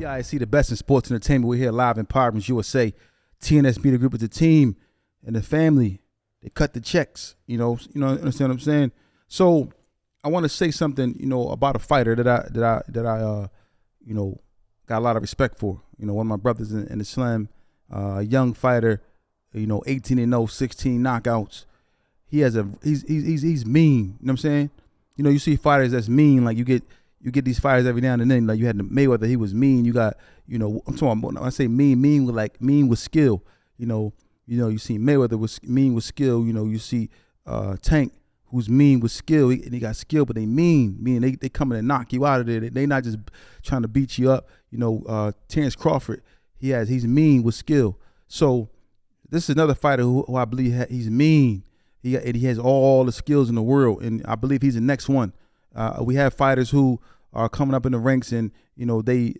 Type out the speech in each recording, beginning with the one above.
TBISC, the best in sports entertainment. We're here live in Providence, USA. TNS Media Group is the team and the family. They cut the checks. Understand what I'm saying? So I want to say something, about a fighter that I got a lot of respect for. One of my brothers in the slam, a young fighter, 18-0, 16 knockouts. He's mean. You know what I'm saying? You see fighters that's mean, like you get these fighters every now and then. Like you had the Mayweather, he was mean. You got, I'm talking about, when I say mean with skill. You see Mayweather was mean with skill. You see Tank, who's mean with skill, and he got skill, but they mean. They coming to knock you out of there. They not just trying to beat you up. Terrence Crawford, he's mean with skill. So this is another fighter who I believe he's mean. He has all the skills in the world, and I believe he's the next one. We have fighters who are coming up in the ranks, and they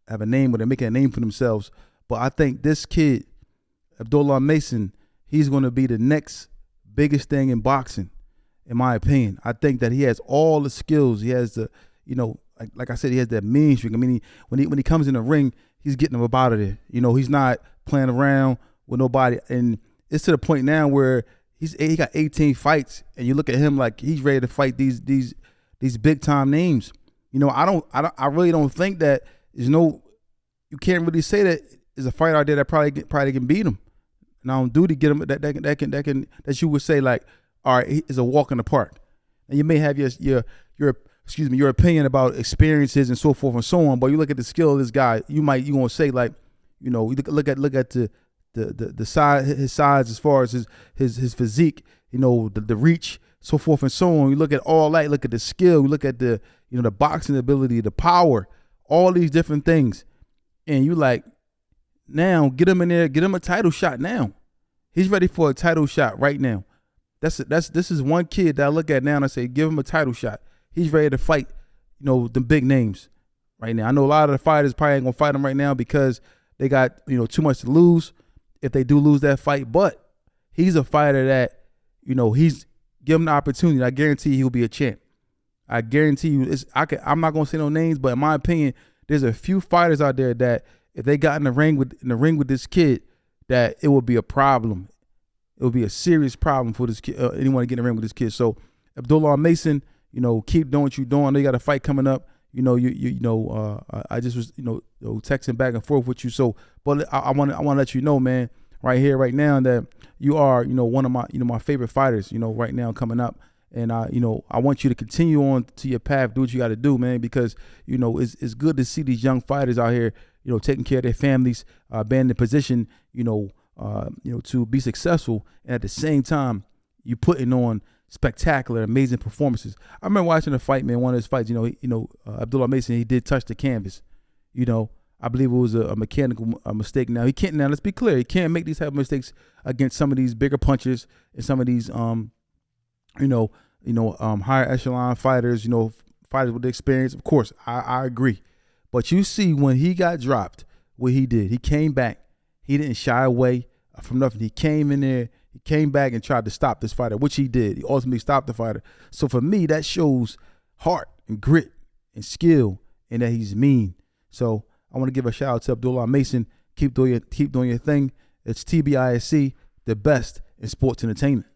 have a name, where they're making a name for themselves. But I think this kid, Abdullah Mason, he's going to be the next biggest thing in boxing, in my opinion. I think that he has all the skills. He has the, like I said, he has that mean streak. I mean, when he comes in the ring, he's getting them up out of there. He's not playing around with nobody, and it's to the point now where he got 18 fights, and you look at him like he's ready to fight these big time names. I really don't think that you can't really say that there's a fighter out there that probably can beat him. Now, Duty get him that you would say, like, all right, it's a walk in the park. And you may have your opinion about experiences and so forth and so on, but you look at the skill of this guy, you gonna say, like, you look at the size, his size, as far as his physique, the reach, so forth and so on. You look at all that, look at the skill, you look at the the boxing ability, the power, all these different things, and you like, now get him in there, get him a title shot now. He's ready for a title shot right now. This is one kid that I look at now and I say, give him a title shot. He's ready to fight, the big names right now. I know a lot of the fighters probably ain't gonna fight him right now because they got too much to lose if they do lose that fight. But he's a fighter that he's give him the opportunity. I guarantee he'll be a champ. I guarantee you. I'm not gonna say no names, but in my opinion, there's a few fighters out there that if they got in the ring with this kid, that it would be a problem. It would be a serious problem for this kid. Anyone to get in the ring with this kid. So Abdullah Mason, keep doing what you're doing. I know you got a fight coming up. I just was texting back and forth with you. So, but I want to let you know, man, right here, right now, that you are one of my my favorite fighters. Right now coming up. And I want you to continue on to your path, do what you got to do, man, because it's good to see these young fighters out here, taking care of their families, being in the position, to be successful, and at the same time, you putting on spectacular, amazing performances. I remember watching a fight, man. One of his fights, Abdullah Mason, he did touch the canvas. I believe it was a mechanical mistake. Now he can't. Now let's be clear, he can't make these type of mistakes against some of these bigger punchers and some of these higher echelon fighters, fighters with experience. Of course, I agree. But you see when he got dropped, what he did, he came back. He didn't shy away from nothing. He came in there, he came back and tried to stop this fighter, which he did. He ultimately stopped the fighter. So for me, that shows heart and grit and skill, and that he's mean. So I want to give a shout out to Abdullah Mason. Keep doing your thing. It's TBISC, the best in sports entertainment.